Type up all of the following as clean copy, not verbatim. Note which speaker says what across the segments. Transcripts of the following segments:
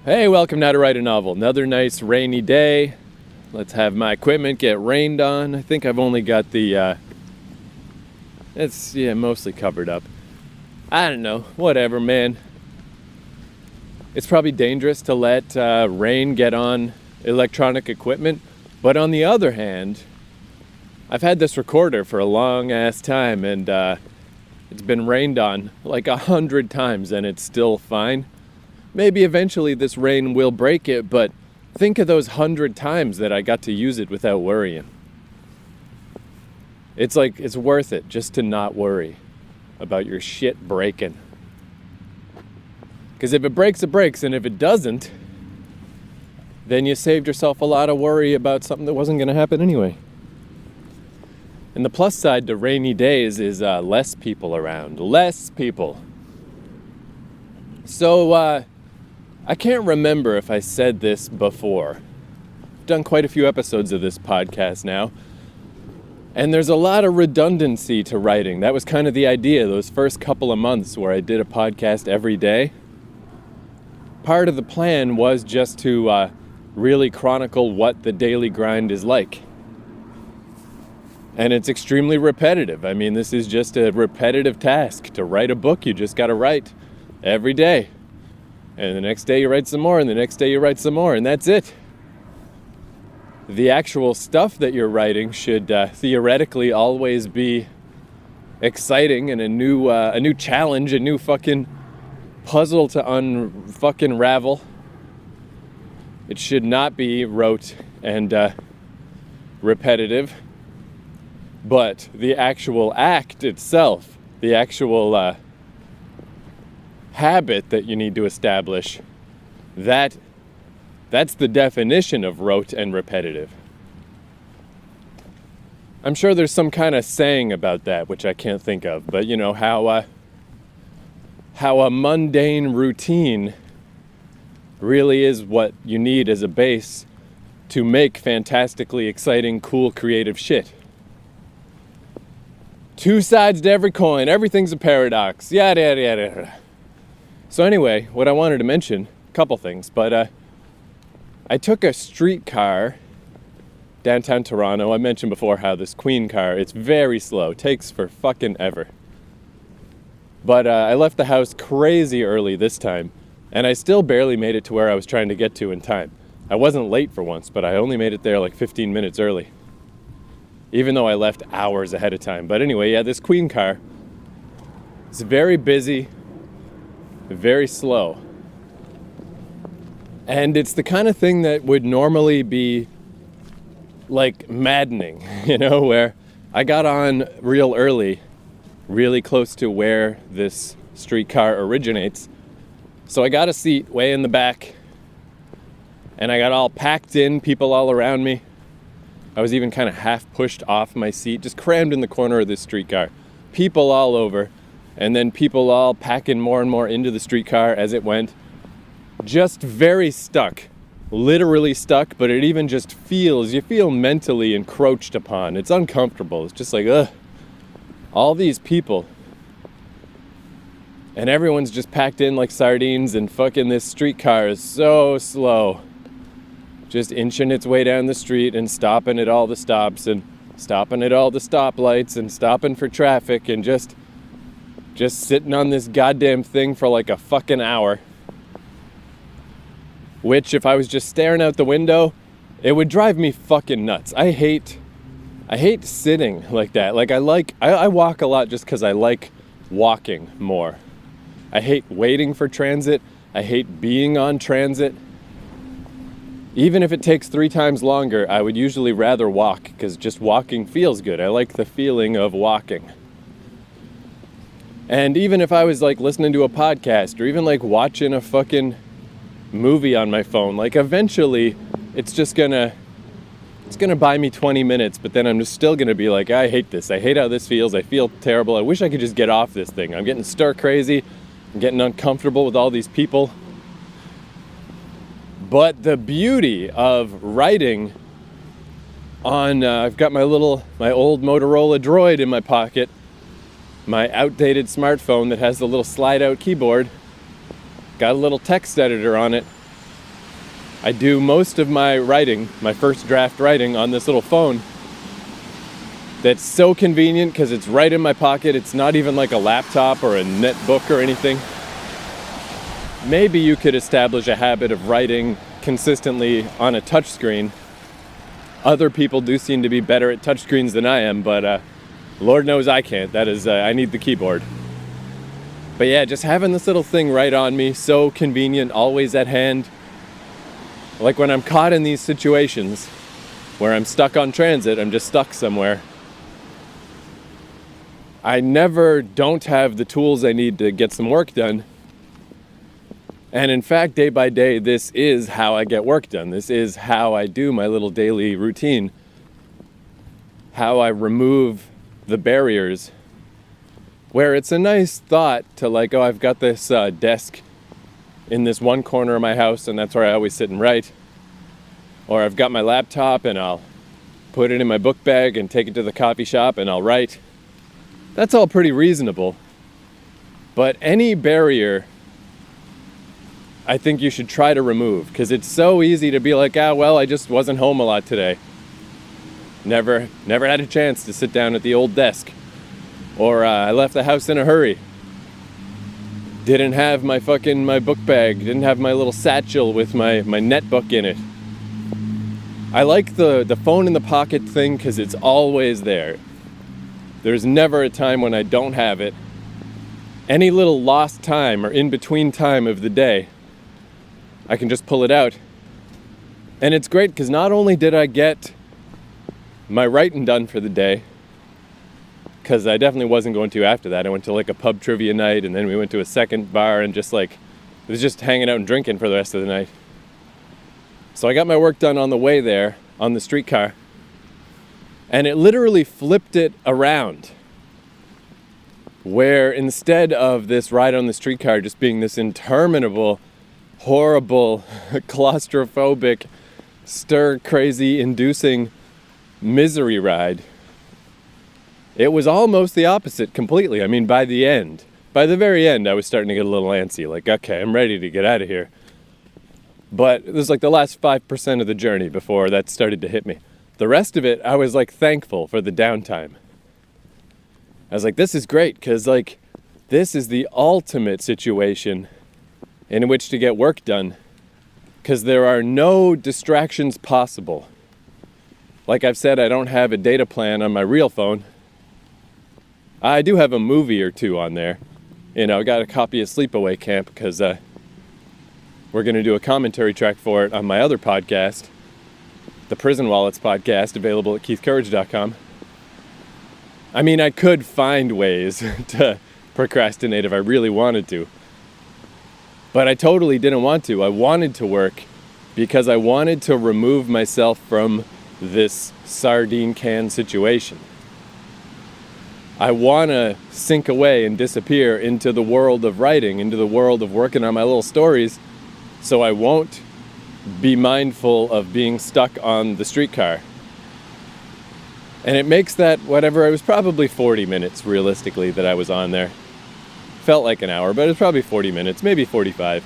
Speaker 1: Hey, welcome to How to Write a Novel. Another nice rainy day. Let's have my equipment get rained on. I think I've only got the, it's mostly covered up. I don't know, whatever, man. It's probably dangerous to let rain get on electronic equipment, but on the other hand, I've had this recorder for a long ass time, and it's been rained on like 100 times and it's still fine. Maybe eventually this rain will break it, but think of those 100 times that I got to use it without worrying. It's like, it's worth it just to not worry about your shit breaking. Because if it breaks, it breaks, and if it doesn't, then you saved yourself a lot of worry about something that wasn't going to happen anyway. And the plus side to rainy days is less people around. Less people. So, I can't remember if I said this before. I've done quite a few episodes of this podcast now. And there's a lot of redundancy to writing. That was kind of the idea, those first couple of months where I did a podcast every day. Part of the plan was just to really chronicle what the daily grind is like. And it's extremely repetitive. I mean, this is just a repetitive task. To write a book, you just got to write every day. And the next day you write some more, and the next day you write some more, and that's it. The actual stuff that you're writing should theoretically always be exciting and a new challenge, a new fucking puzzle to unfucking ravel. It should not be rote and repetitive, but the actual act itself, the actual habit that you need to establish, that's the definition of rote and repetitive. I'm sure there's some kind of saying about that, which I can't think of, but you know, how a mundane routine really is what you need as a base to make fantastically exciting, cool, creative shit. Two sides to every coin, everything's a paradox, yada yada yada. So anyway, what I wanted to mention, a couple things, but I took a streetcar downtown Toronto. I mentioned before how this Queen car, it's very slow, takes for fucking ever. But I left the house crazy early this time, and I still barely made it to where I was trying to get to in time. I wasn't late for once, but I only made it there like 15 minutes early, even though I left hours ahead of time. But anyway, yeah, this Queen car, it's very busy, very slow. And it's the kind of thing that would normally be like maddening, you know, where I got on real early, really close to where this streetcar originates. So I got a seat way in the back, and I got all packed in, people all around me. I was even kind of half pushed off my seat, just crammed in the corner of this streetcar. People all over. And then people all packing more and more into the streetcar as it went. Just very stuck. Literally stuck, but it even just feels, you feel mentally encroached upon. It's uncomfortable. It's just like, ugh. All these people. And everyone's just packed in like sardines, and fucking this streetcar is so slow. Just inching its way down the street and stopping at all the stops and stopping at all the stoplights and stopping for traffic and just sitting on this goddamn thing for like a fucking hour. Which, if I was just staring out the window, it would drive me fucking nuts. I hate sitting like that. Like I walk a lot just because I like walking more. I hate waiting for transit. I hate being on transit. Even if it takes 3 times longer, I would usually rather walk, because just walking feels good. I like the feeling of walking. And even if I was like listening to a podcast or even like watching a fucking movie on my phone, like eventually it's gonna buy me 20 minutes, but then I'm just still gonna be like, I hate this. I hate how this feels. I feel terrible. I wish I could just get off this thing. I'm getting stir crazy. I'm getting uncomfortable with all these people. But the beauty of writing on, I've got my old Motorola Droid in my pocket, my outdated smartphone that has the little slide-out keyboard, got a little text editor on it, I do most of my writing, my first draft writing, on this little phone that's so convenient because it's right in my pocket. It's not even like a laptop or a netbook or anything. Maybe you could establish a habit of writing consistently on a touchscreen. Other people do seem to be better at touchscreens than I am, but Lord knows I can't. That is, I need the keyboard. But yeah, just having this little thing right on me, so convenient, always at hand. Like when I'm caught in these situations where I'm stuck on transit, I'm just stuck somewhere. I never don't have the tools I need to get some work done. And in fact, day by day, this is how I get work done. This is how I do my little daily routine. How I remove the barriers. Where it's a nice thought to like, oh, I've got this desk in this one corner of my house, and that's where I always sit and write. Or I've got my laptop and I'll put it in my book bag and take it to the coffee shop and I'll write. That's all pretty reasonable. But any barrier, I think you should try to remove, because it's so easy to be like, well, I just wasn't home a lot today. Never had a chance to sit down at the old desk. Or I left the house in a hurry. Didn't have my book bag. Didn't have my little satchel with my netbook in it. I like the phone in the pocket thing because it's always there. There's never a time when I don't have it. Any little lost time or in-between time of the day, I can just pull it out. And it's great because not only did I get my writing done for the day, because I definitely wasn't going to after that. I went to like a pub trivia night, and then we went to a second bar and just like, it was just hanging out and drinking for the rest of the night. So I got my work done on the way there, on the streetcar, and it literally flipped it around. Where instead of this ride on the streetcar just being this interminable, horrible, claustrophobic, stir-crazy inducing misery ride, it was almost the opposite completely. I mean, by the very end, I was starting to get a little antsy. Like, okay, I'm ready to get out of here. But it was like the last 5% of the journey before that started to hit me. The rest of it, I was like thankful for the downtime. I was like, this is great, because like, this is the ultimate situation in which to get work done, because there are no distractions possible. Like I've said, I don't have a data plan on my real phone. I do have a movie or two on there. I got a copy of Sleepaway Camp because we're going to do a commentary track for it on my other podcast, the Prison Wallets podcast, available at keithcourage.com. I mean, I could find ways to procrastinate if I really wanted to. But I totally didn't want to. I wanted to work because I wanted to remove myself from this sardine can situation. I want to sink away and disappear into the world of writing, into the world of working on my little stories, so I won't be mindful of being stuck on the streetcar. And it makes that, whatever, it was probably 40 minutes realistically that I was on there. Felt like an hour, but it was probably 40 minutes, maybe 45.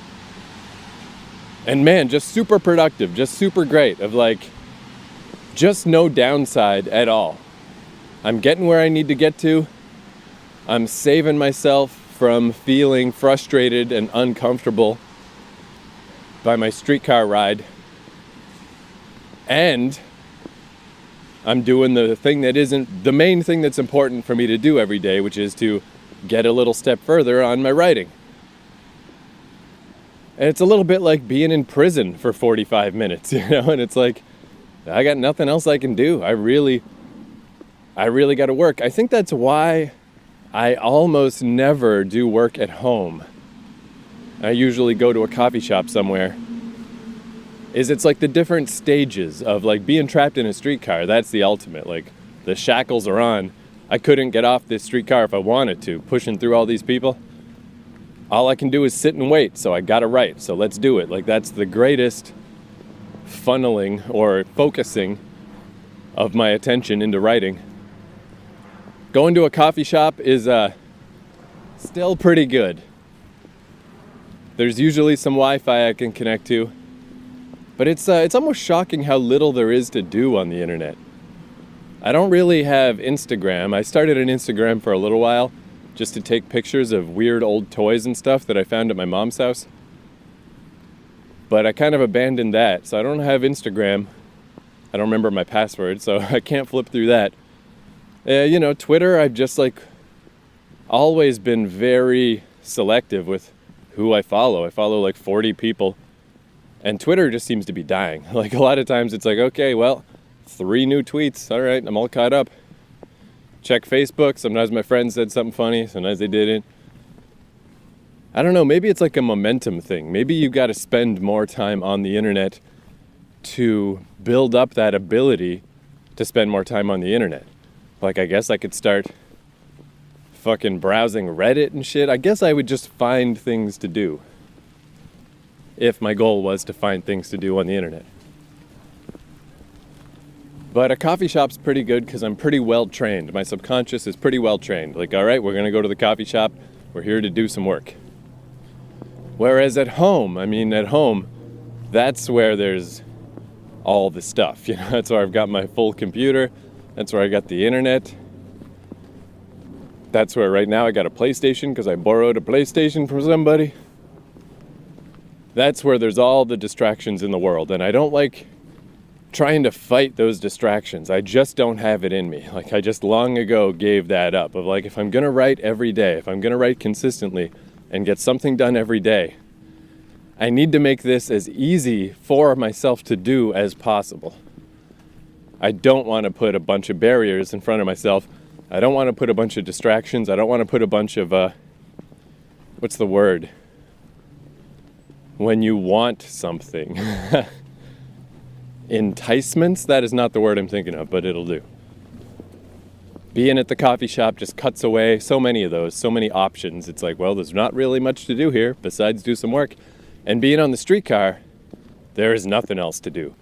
Speaker 1: And man, just super productive, just super great, of like, just no downside at all. I'm getting where I need to get to. I'm saving myself from feeling frustrated and uncomfortable by my streetcar ride. And I'm doing the thing that isn't the main thing that's important for me to do every day, which is to get a little step further on my writing. And it's a little bit like being in prison for 45 minutes, and it's like, I got nothing else I can do. I really got to work. I think that's why I almost never do work at home. I usually go to a coffee shop somewhere. It's like the different stages of like being trapped in a streetcar. That's the ultimate. Like, the shackles are on. I couldn't get off this streetcar if I wanted to, pushing through all these people. All I can do is sit and wait, so I gotta write, so let's do it. Like, that's the greatest funneling or focusing of my attention into writing. Going to a coffee shop is still pretty good. There's usually some Wi-Fi I can connect to, But it's almost shocking how little there is to do on the internet. I don't really have Instagram. I started an Instagram for a little while just to take pictures of weird old toys and stuff that I found at my mom's house. But I kind of abandoned that, so I don't have Instagram. I don't remember my password, so I can't flip through that. Twitter, I've just always been very selective with who I follow. I follow 40 people, and Twitter just seems to be dying. A lot of times it's okay, well, 3 new tweets. All right, I'm all caught up. Check Facebook. Sometimes my friends said something funny. Sometimes they didn't. I don't know. Maybe it's a momentum thing. Maybe you got to spend more time on the internet to build up that ability to spend more time on the internet. I guess I could start fucking browsing Reddit and shit. I guess I would just find things to do if my goal was to find things to do on the internet. But a coffee shop's pretty good because I'm pretty well trained. My subconscious is pretty well trained. All right, we're going to go to the coffee shop. We're here to do some work. Whereas at home, that's where there's all the stuff. That's where I've got my full computer. That's where I got the internet. That's where right now I got a PlayStation because I borrowed a PlayStation from somebody. That's where there's all the distractions in the world. And I don't like trying to fight those distractions. I just don't have it in me. I just long ago gave that up of if I'm going to write every day, if I'm going to write consistently and get something done every day, I need to make this as easy for myself to do as possible. I don't want to put a bunch of barriers in front of myself. I don't want to put a bunch of distractions. I don't want to put a bunch of, what's the word? When you want something. Enticements? That is not the word I'm thinking of, but it'll do. Being at the coffee shop just cuts away so many of those, so many options. It's well, there's not really much to do here besides do some work. And being on the streetcar, there is nothing else to do.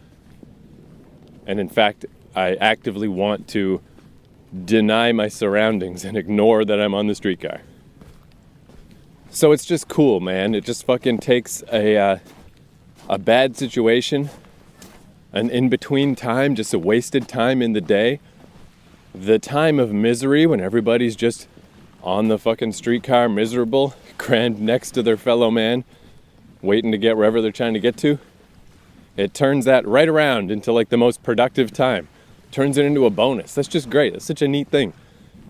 Speaker 1: And in fact, I actively want to deny my surroundings and ignore that I'm on the streetcar. So it's just cool, man. It just fucking takes a bad situation, an in-between time, just a wasted time in the day, the time of misery when everybody's just on the fucking streetcar, miserable, crammed next to their fellow man, waiting to get wherever they're trying to get to. It turns that right around into the most productive time. Turns it into a bonus. That's just great. That's such a neat thing.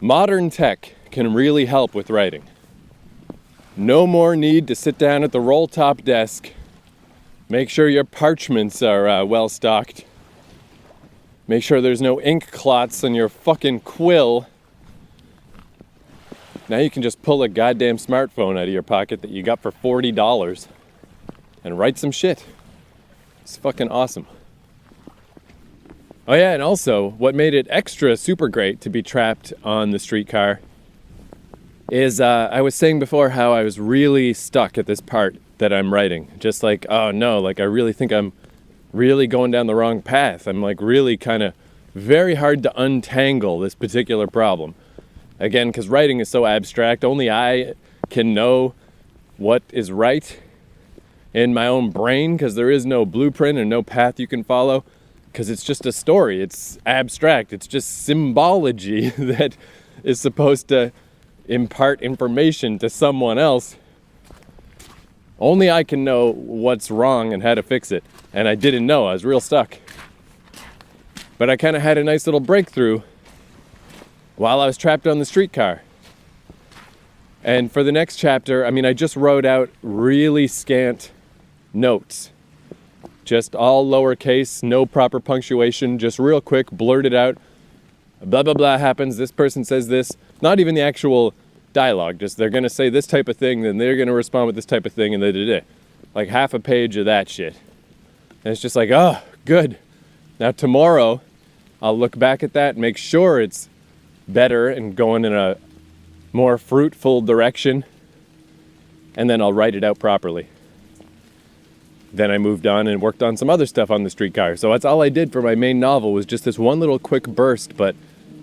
Speaker 1: Modern tech can really help with writing. No more need to sit down at the roll-top desk. Make sure your parchments are well stocked. Make sure there's no ink clots on your fucking quill. Now you can just pull a goddamn smartphone out of your pocket that you got for $40 and write some shit. It's fucking awesome. Oh yeah, and also what made it extra super great to be trapped on the streetcar is I was saying before how I was really stuck at this part that I'm writing. Just oh no, I really think I'm really going down the wrong path. I'm really kind of very hard to untangle this particular problem. Again, because writing is so abstract, only I can know what is right in my own brain, because there is no blueprint and no path you can follow, because it's just a story. It's abstract. It's just symbology that is supposed to impart information to someone else. Only I can know what's wrong and how to fix it. And I didn't know. I was real stuck. But I kind of had a nice little breakthrough while I was trapped on the streetcar. And for the next chapter, I just wrote out really scant notes. Just all lowercase, no proper punctuation, just real quick, blurted out. Blah, blah, blah happens. This person says this. Not even the actual dialogue. Just they're going to say this type of thing, then they're going to respond with this type of thing, and da-da-da. Half a page of that shit. And it's just oh, good. Now tomorrow, I'll look back at that and make sure it's better and going in a more fruitful direction. And then I'll write it out properly. Then I moved on and worked on some other stuff on the streetcar. So that's all I did for my main novel, was just this one little quick burst. But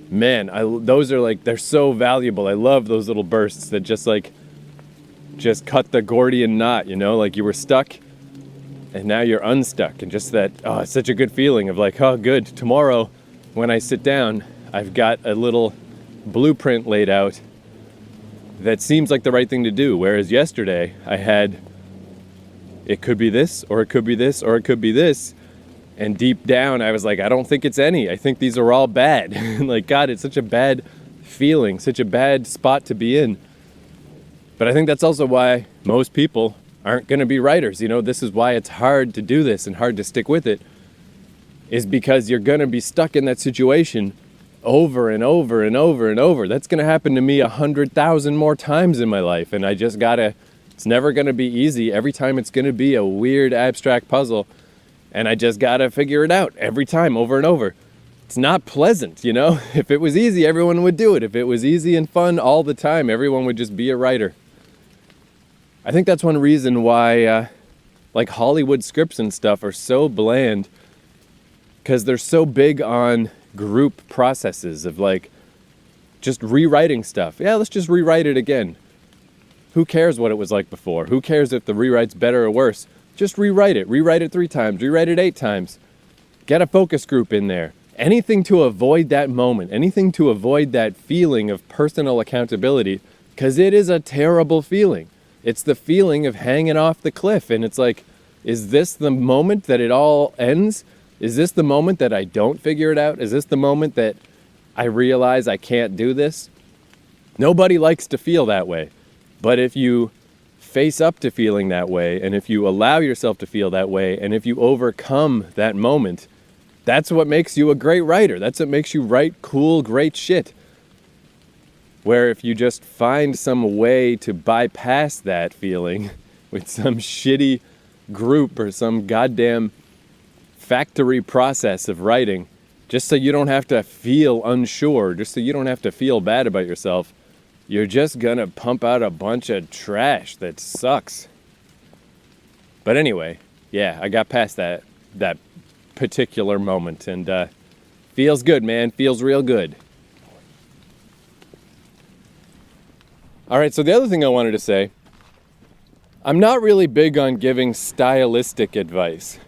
Speaker 1: man, those are they're so valuable. I love those little bursts that just cut the Gordian knot, you were stuck and now you're unstuck, and just that, oh, it's such a good feeling of like, oh, good, tomorrow when I sit down, I've got a little blueprint laid out that seems like the right thing to do, whereas yesterday I had, it could be this, or it could be this, or it could be this, and deep down I was like, I don't think it's any, I think these are all bad. Like, God, it's such a bad feeling, such a bad spot to be in. But I think that's also why most people aren't going to be writers. You know, this is why it's hard to do this and hard to stick with it, is because you're going to be stuck in that situation over and over and over and over. That's going to happen to me 100,000 more times in my life. And I just gotta, it's never going to be easy. Every time it's going to be a weird abstract puzzle. And I just gotta figure it out every time, over and over. It's not pleasant, you know? If it was easy, everyone would do it. If it was easy and fun all the time, everyone would just be a writer. I think that's one reason why like Hollywood scripts and stuff are so bland, because they're so big on group processes of like just rewriting stuff. Yeah, let's just rewrite it again. Who cares what it was like before? Who cares if the rewrite's better or worse? Just rewrite it. Rewrite it 3 times. Rewrite it 8 times. Get a focus group in there. Anything to avoid that moment. Anything to avoid that feeling of personal accountability, because it is a terrible feeling. It's the feeling of hanging off the cliff, and it's like, is this the moment that it all ends? Is this the moment that I don't figure it out? Is this the moment that I realize I can't do this? Nobody likes to feel that way. But if you face up to feeling that way, and if you allow yourself to feel that way, and if you overcome that moment, that's what makes you a great writer. That's what makes you write cool, great shit. Where if you just find some way to bypass that feeling with some shitty group or some goddamn factory process of writing, just so you don't have to feel unsure, just so you don't have to feel bad about yourself, you're just gonna pump out a bunch of trash that sucks. But anyway, yeah, I got past that particular moment, and feels good, man. Feels real good. All right, so the other thing I wanted to say, I'm not really big on giving stylistic advice.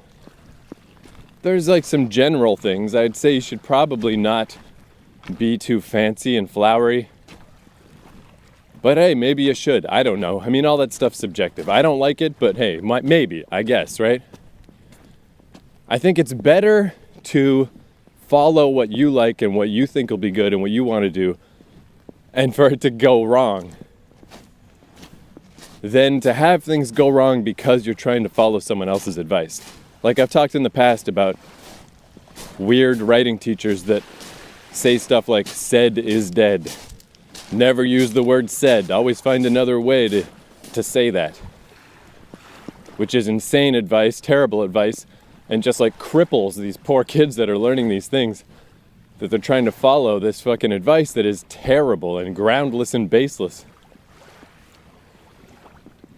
Speaker 1: There's like some general things. I'd say you should probably not be too fancy and flowery. But hey, maybe you should. I don't know. I mean, all that stuff's subjective. I don't like it, but hey, maybe, I guess, right? I think it's better to follow what you like and what you think will be good and what you want to do, and for it to go wrong, than to have things go wrong because you're trying to follow someone else's advice. Like I've talked in the past about weird writing teachers that say stuff like, said is dead. Never use the word said. Always find another way to say that. Which is insane advice, terrible advice, and just like cripples these poor kids that are learning these things, that they're trying to follow this fucking advice that is terrible and groundless and baseless.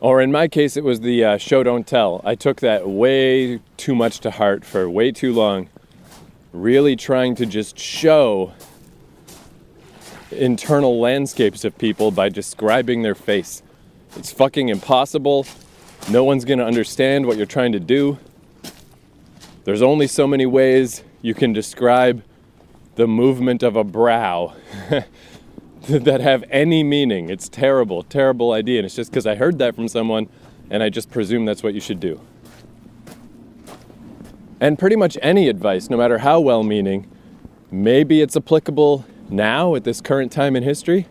Speaker 1: Or in my case, it was the show don't tell. I took that way too much to heart for way too long, really trying to just show internal landscapes of people by describing their face. It's fucking impossible. No one's gonna understand what you're trying to do. There's only so many ways you can describe the movement of a brow that have any meaning. It's terrible, terrible idea. And it's just because I heard that from someone and I just presume that's what you should do. And pretty much any advice, no matter how well-meaning, maybe it's applicable now at this current time in history.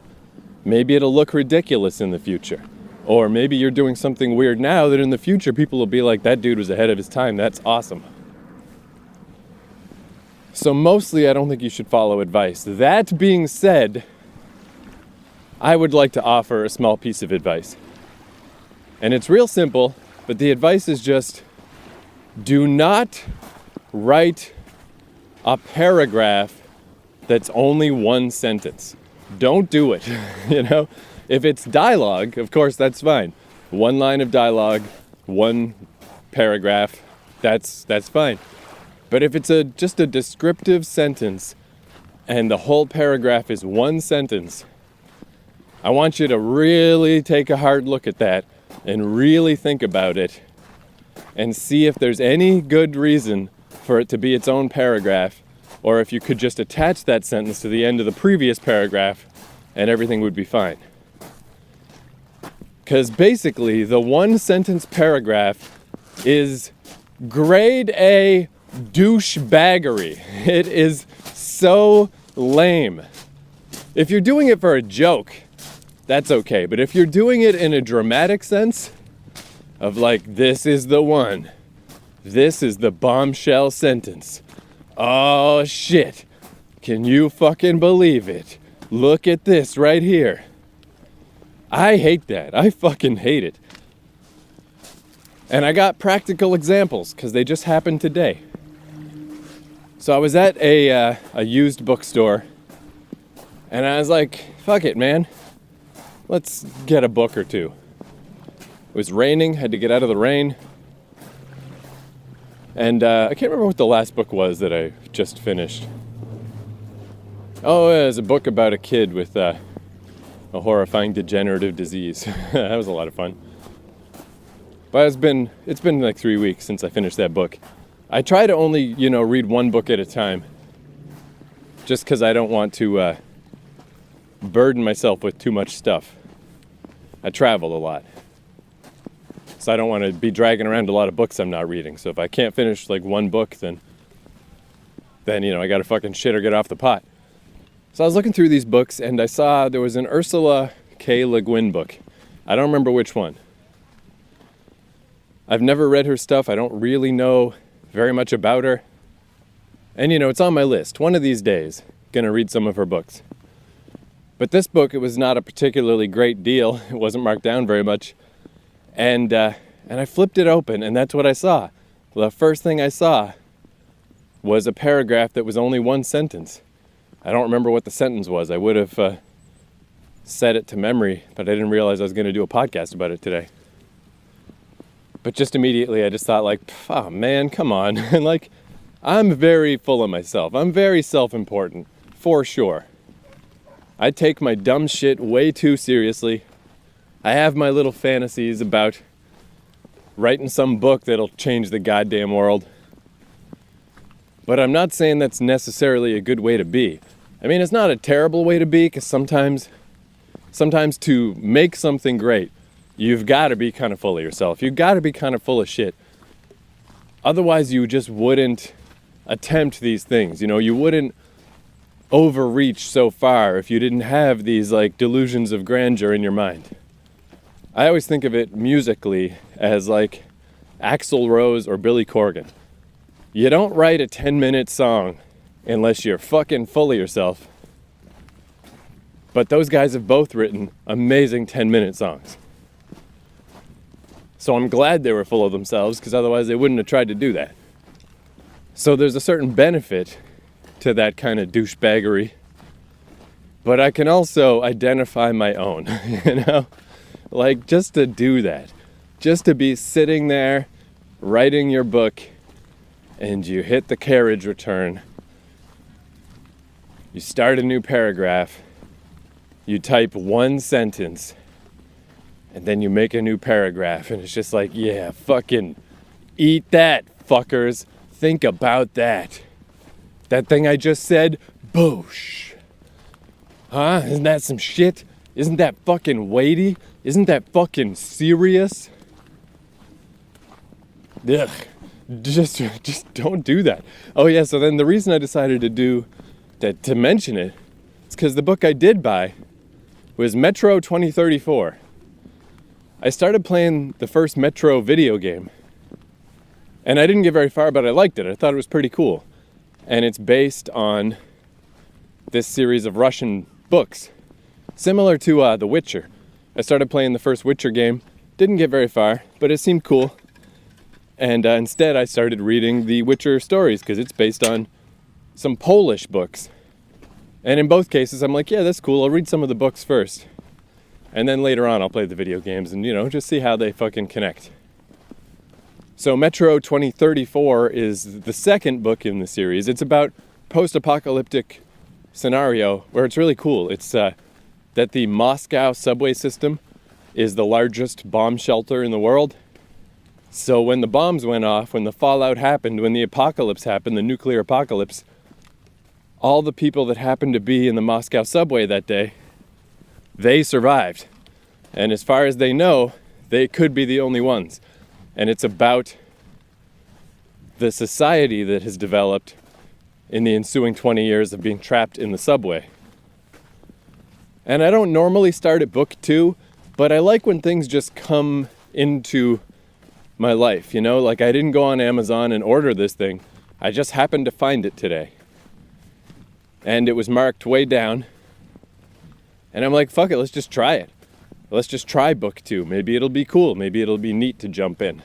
Speaker 1: Maybe it'll look ridiculous in the future. Or maybe you're doing something weird now that in the future people will be like, that dude was ahead of his time. That's awesome. So mostly I don't think you should follow advice. That being said, I would like to offer a small piece of advice. And it's real simple, but the advice is just, do not write a paragraph that's only one sentence. Don't do it, you know? If it's dialogue, of course, that's fine. One line of dialogue, one paragraph, that's fine. But if it's just a descriptive sentence and the whole paragraph is one sentence, I want you to really take a hard look at that and really think about it and see if there's any good reason for it to be its own paragraph, or if you could just attach that sentence to the end of the previous paragraph and everything would be fine. Because basically, the one sentence paragraph is grade A douchebaggery. It is so lame. If you're doing it for a joke, that's okay. But if you're doing it in a dramatic sense, of like, this is the one, this is the bombshell sentence. Oh shit, can you fucking believe it? Look at this right here. I hate that. I fucking hate it. And I got practical examples because they just happened today. So I was at a used bookstore and I was like, fuck it, man. Let's get a book or two. It was raining, had to get out of the rain. And I can't remember what the last book was that I just finished. Oh, it was a book about a kid with a horrifying degenerative disease. That was a lot of fun. But it's been like 3 weeks since I finished that book. I try to only, read one book at a time. Just because I don't want to burden myself with too much stuff. I travel a lot. So I don't want to be dragging around a lot of books I'm not reading. So if I can't finish like one book, then I got to fucking shit or get off the pot. So I was looking through these books and I saw there was an Ursula K. Le Guin book. I don't remember which one. I've never read her stuff. I don't really know very much about her. And it's on my list. One of these days, gonna read some of her books. But this book, it was not a particularly great deal. It wasn't marked down very much. And I flipped it open, and that's what I saw. The first thing I saw was a paragraph that was only one sentence. I don't remember what the sentence was. I would have said it to memory, but I didn't realize I was going to do a podcast about it today. But just immediately, I just thought like, oh man, come on. And like, I'm very full of myself. I'm very self-important, for sure. I take my dumb shit way too seriously. I have my little fantasies about writing some book that'll change the goddamn world. But I'm not saying that's necessarily a good way to be. I mean, it's not a terrible way to be, because sometimes to make something great, you've got to be kind of full of yourself. You've got to be kind of full of shit. Otherwise, you just wouldn't attempt these things. You wouldn't overreach so far if you didn't have these like delusions of grandeur in your mind. I always think of it musically as like Axl Rose or Billy Corgan. You don't write a 10-minute song unless you're fucking full of yourself. But those guys have both written amazing 10-minute songs. So I'm glad they were full of themselves, because otherwise they wouldn't have tried to do that. So there's a certain benefit to that kind of douchebaggery. But I can also identify my own, Like, just to do that. Just to be sitting there, writing your book, and you hit the carriage return. You start a new paragraph. You type one sentence. And then you make a new paragraph. And it's just like, yeah, fucking eat that, fuckers. Think about that. That thing I just said, boosh. Huh? Isn't that some shit? Isn't that fucking weighty? Isn't that fucking serious? Ugh. Just don't do that. Oh yeah, so then the reason I decided to mention it is because the book I did buy was Metro 2034. I started playing the first Metro video game. And I didn't get very far, but I liked it. I thought it was pretty cool. And it's based on this series of Russian books. Similar to The Witcher. I started playing the first Witcher game. Didn't get very far, but it seemed cool. And instead I started reading the Witcher stories, because it's based on some Polish books. And in both cases, I'm like, yeah, that's cool. I'll read some of the books first. And then later on, I'll play the video games and, just see how they fucking connect. So Metro 2034 is the second book in the series. It's about post-apocalyptic scenario where it's really cool. It's that the Moscow subway system is the largest bomb shelter in the world. So when the bombs went off, when the fallout happened, when the apocalypse happened, the nuclear apocalypse, all the people that happened to be in the Moscow subway that day, they survived. And as far as they know, they could be the only ones. And it's about the society that has developed in the ensuing 20 years of being trapped in the subway. And I don't normally start at book 2, but I like when things just come into my life, you know? Like, I didn't go on Amazon and order this thing. I just happened to find it today. And it was marked way down. And I'm like, fuck it, let's just try it. Let's just try book 2. Maybe it'll be cool. Maybe it'll be neat to jump in.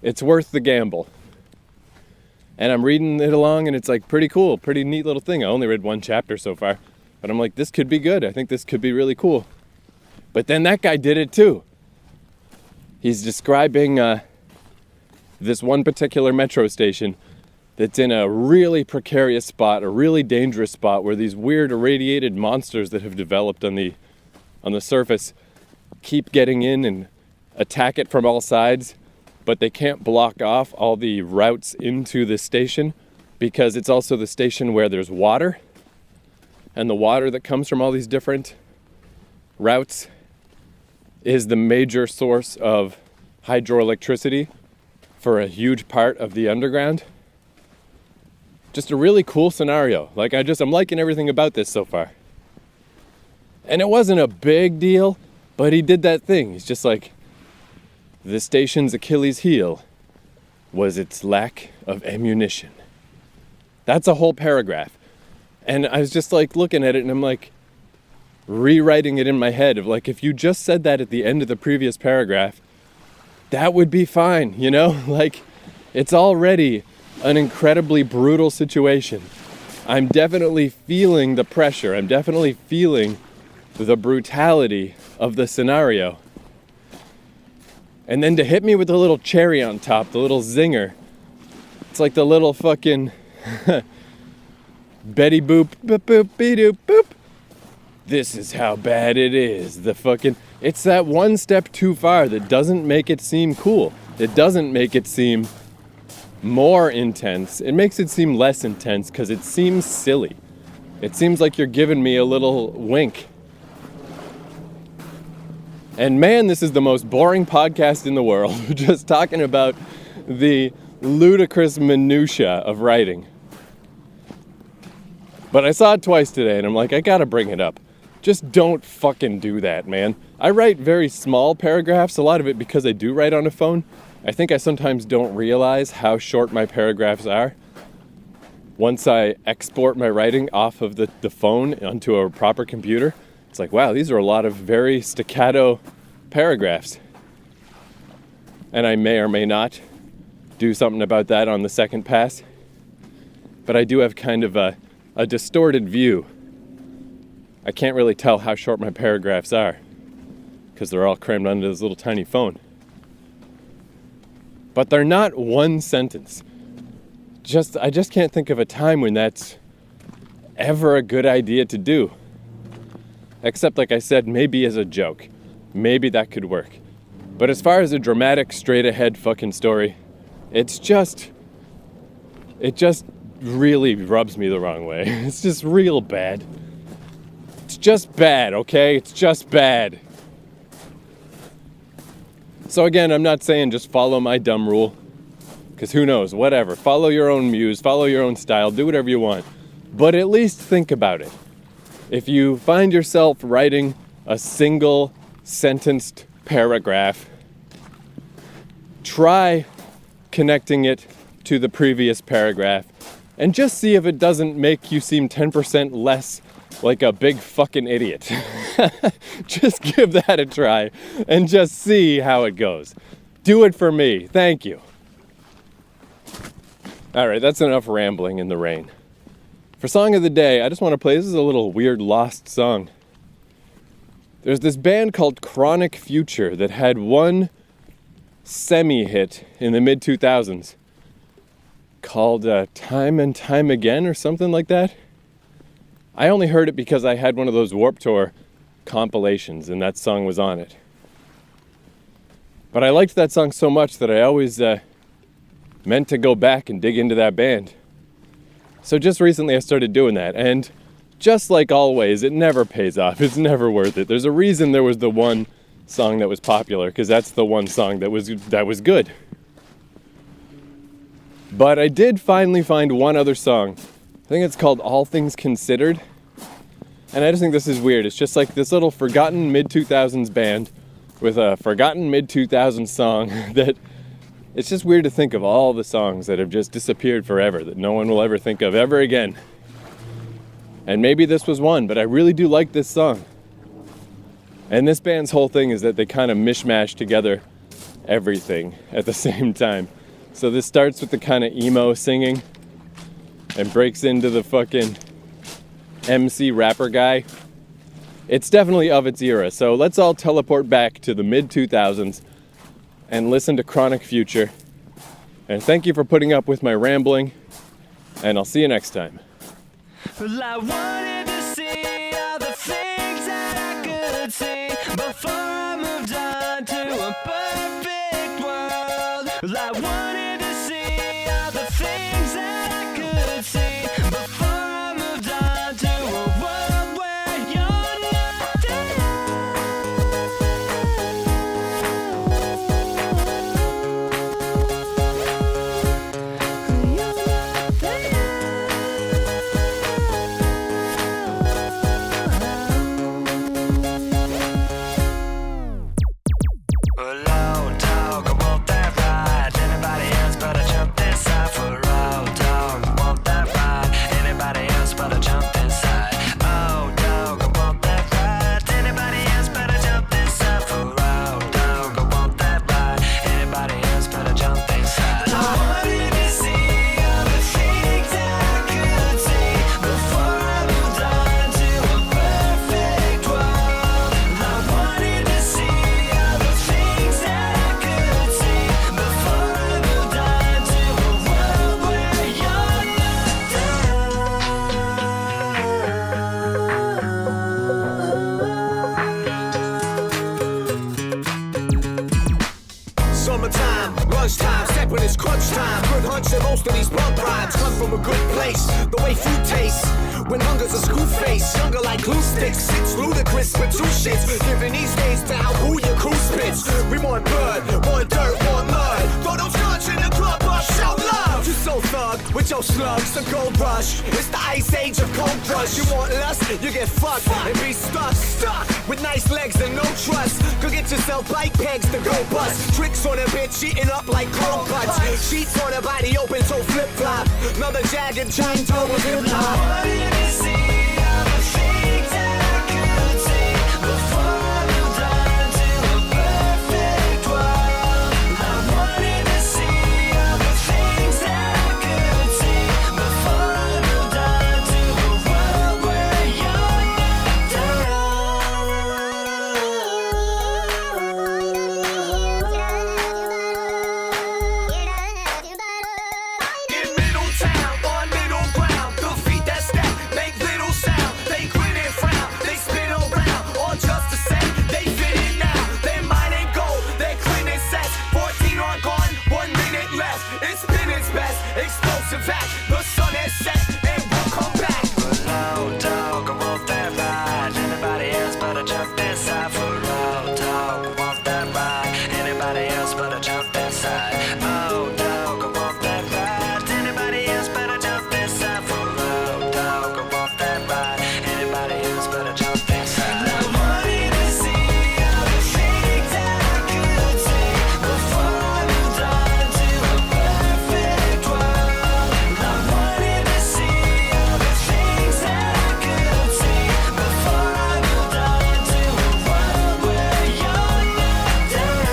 Speaker 1: It's worth the gamble. And I'm reading it along, and it's like pretty cool, pretty neat little thing. I only read 1 chapter so far. But I'm like, this could be good. I think this could be really cool. But then that guy did it too. He's describing this one particular metro station that's in a really precarious spot, a really dangerous spot where these weird irradiated monsters that have developed on the surface keep getting in and attack it from all sides, but they can't block off all the routes into the station because it's also the station where there's water, and the water that comes from all these different routes is the major source of hydroelectricity for a huge part of the underground. Just a really cool scenario. Like, I'm liking everything about this so far. And it wasn't a big deal, but he did that thing. He's just like, the station's Achilles heel was its lack of ammunition. That's a whole paragraph. And I was just like looking at it, and I'm like rewriting it in my head of like, if you just said that at the end of the previous paragraph, that would be fine, you know? Like, it's already an incredibly brutal situation. I'm definitely feeling the pressure. I'm definitely feeling the brutality of the scenario. And then to hit me with the little cherry on top, the little zinger, it's like the little fucking Betty boop, boop, boop, be-doop, boop. This is how bad it is. It's that one step too far that doesn't make it seem cool. It doesn't make it seem more intense. It makes it seem less intense because it seems silly. It seems like you're giving me a little wink. And man, this is the most boring podcast in the world. Just talking about the ludicrous minutia of writing. But I saw it twice today, and I'm like, I gotta bring it up. Just don't fucking do that, man. I write very small paragraphs, a lot of it because I do write on a phone. I think I sometimes don't realize how short my paragraphs are. Once I export my writing off of the phone onto a proper computer, it's like, wow, these are a lot of very staccato paragraphs. And I may or may not do something about that on the second pass. But I do have kind of a distorted view. I can't really tell how short my paragraphs are because they're all crammed onto this little tiny phone. But they're not one sentence. I just can't think of a time when that's ever a good idea to do. Except, like I said, maybe as a joke. Maybe that could work. But as far as a dramatic, straight-ahead fucking story, it just really rubs me the wrong way. It's just real bad. It's just bad, okay? It's just bad. So again, I'm not saying just follow my dumb rule, because who knows, whatever. Follow your own muse, follow your own style, do whatever you want. But at least think about it. If you find yourself writing a single sentenced paragraph, try connecting it to the previous paragraph and just see if it doesn't make you seem 10% less like a big fucking idiot. Just give that a try and just see how it goes. Do it for me. Thank you. All right, that's enough rambling in the rain. For Song of the Day, I just want to play, this is a little weird lost song. There's this band called Chronic Future that had one semi-hit in the mid-2000s called Time and Time Again or something like that. I only heard it because I had one of those Warped Tour compilations and that song was on it. But I liked that song so much that I always meant to go back and dig into that band. So just recently I started doing that, and just like always, it never pays off. It's never worth it. There's a reason there was the one song that was popular, because that's the one song that was good. But I did finally find one other song. I think it's called All Things Considered. And I just think this is weird. It's just like this little forgotten mid-2000s band with a forgotten mid-2000s song that it's just weird to think of all the songs that have just disappeared forever, that no one will ever think of ever again. And maybe this was one, but I really do like this song. And this band's whole thing is that they kind of mishmash together everything at the same time. So this starts with the kind of emo singing and breaks into the fucking MC rapper guy. It's definitely of its era, so let's all teleport back to the mid-2000s and listen to Chronic Future. And thank you for putting up with my rambling, and I'll see you next time.
Speaker 2: Well, I wanted to see all the things that I could see before I moved on to a perfect world. Well, I wanted to see all the things that I could see before I moved on to a world where you're not
Speaker 3: Summertime, lunchtime, step when it's crunch time. Good hunch and most of these bump rides come from a good place. The way food tastes, when hunger's a school face. Younger like glue sticks, it's ludicrous with two shits. Giving these days to how who your crew spits. We want blood, want dirt, want mud. Throw those guns in the club, show love. You so thug with your slugs, the gold rush. It's the ice age of cold crush. You want lust, you get fucked and be stuck with nice legs and no trust. Go get yourself bike pegs to go bust. Tricks on a bitch, eating up like cold cuts. Sheets on her body open, so flip flop. Another jagged chain toe with hip hop. I wanted to see all the things that I could see before I moved on to a perfect world. I wanted to see all the things that I could see before I moved on to a world where you're not in Middletown, on middle ground, the feet that step make little sound. They grin and frown, they spin around, all just the same. They fit it now. Their mind ain't gold, they're clean and set. 14 are gone, 1 minute left. It's been its best, explosive act. The sun has set and will come back. Road dog, I want that ride. Anybody else better jump inside for road dog. I want that ride. Anybody else better jump inside. Oh dog, I want that ride. Anybody else better jump inside for road dog. I want that ride. Anybody else better jump inside. I wanted to see all the things that I could see before I moved on to a perfect world. I wanted to see all the things that I could see before I moved on to a world where you're not down.